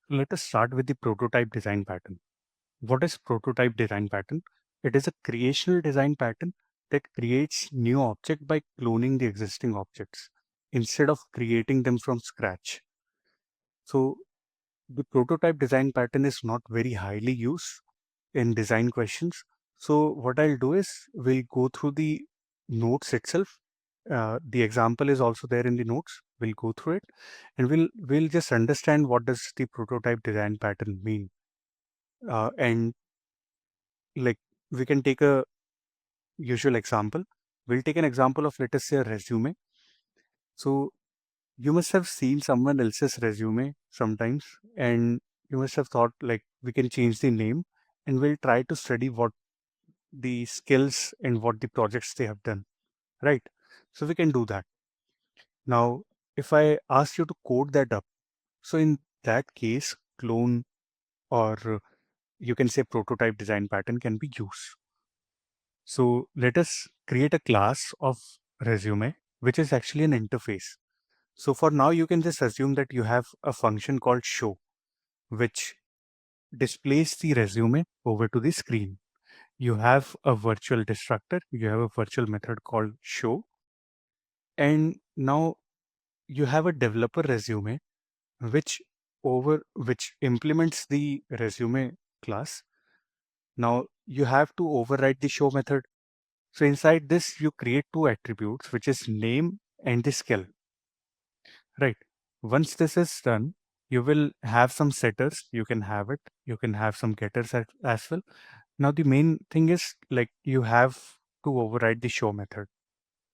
Let us start with the prototype design pattern. What is prototype design pattern? It is a creational design pattern that creates new object by cloning the existing objects instead of creating them from scratch. So the prototype design pattern is not very highly used in design questions. So what I'll do is we'll go through the notes itself. The example is also there in the notes. We'll go through it and we'll just understand what does the prototype design pattern mean. And like we can take a usual example. We'll take an example of, let us say, a resume. So you must have seen someone else's resume sometimes, and you must have thought like we can change the name and we'll try to study what the skills and what the projects they have done, right? So we can do that. Now, if I ask you to code that up, so in that case, clone or you can say prototype design pattern can be used. So let us create a class of resume, which is actually an interface. So for now, you can just assume that you have a function called show, which displays the resume over to the screen. You have a virtual destructor, you have a virtual method called show, and now you have a developer resume which implements the resume class. Now you have to override the show method. So inside this, you create two attributes, which is name and the skill, right? Once this is done, you will have some setters. You can have it. You can have some getters as well. Now the main thing is like you have to override the show method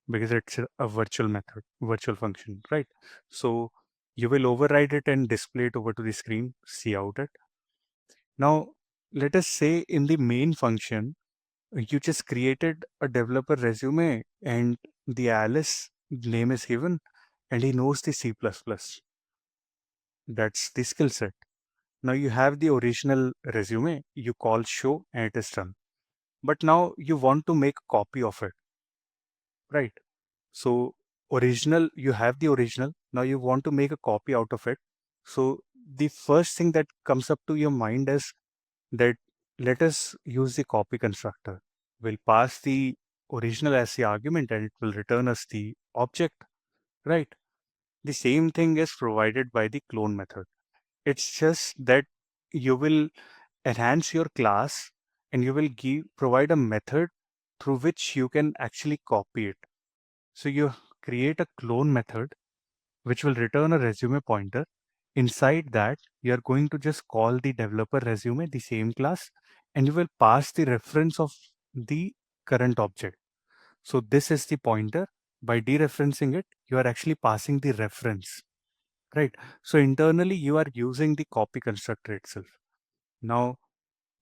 because it's a virtual method, virtual function, right? So you will override it and display it over to the screen, see out it. Now, let us say in the main function, you just created a developer resume and the Alice name is given and he knows the C++. That's the skill set. Now you have the original resume, you call show and it is done. But now you want to make a copy of it, right? So original, you have the original. Now you want to make a copy out of it. So the first thing that comes up to your mind is that let us use the copy constructor. We'll pass the original as the argument and it will return us the object, right? The same thing is provided by the clone method. It's just that you will enhance your class and you will provide a method through which you can actually copy it. So you create a clone method which will return a resume pointer. Inside that, you are going to just call the developer resume, the same class, and you will pass the reference of the current object. So this is the pointer. By dereferencing it, you are actually passing the reference, right? So internally, you are using the copy constructor itself. Now,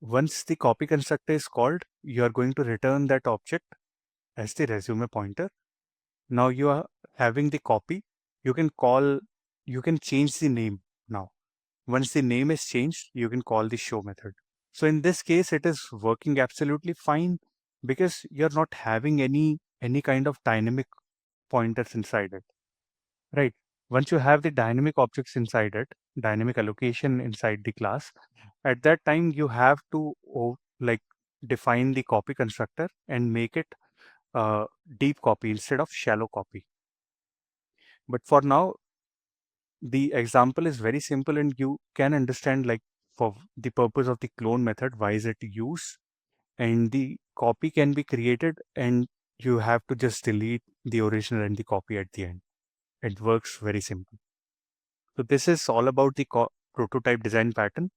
once the copy constructor is called, you are going to return that object as the resume pointer. Now you are having the copy. You can call, you can change the name now. Once the name is changed, you can call the show method. So in this case, it is working absolutely fine because you're not having any kind of dynamic pointers inside it, right? Once you have the dynamic objects inside it, dynamic allocation inside the class, at that time you have to like define the copy constructor and make it deep copy instead of shallow copy. But for now, the example is very simple and you can understand like for the purpose of the clone method, why is it used? And the copy can be created and you have to just delete the original and the copy at the end. It works very simple. So this is all about the prototype design pattern.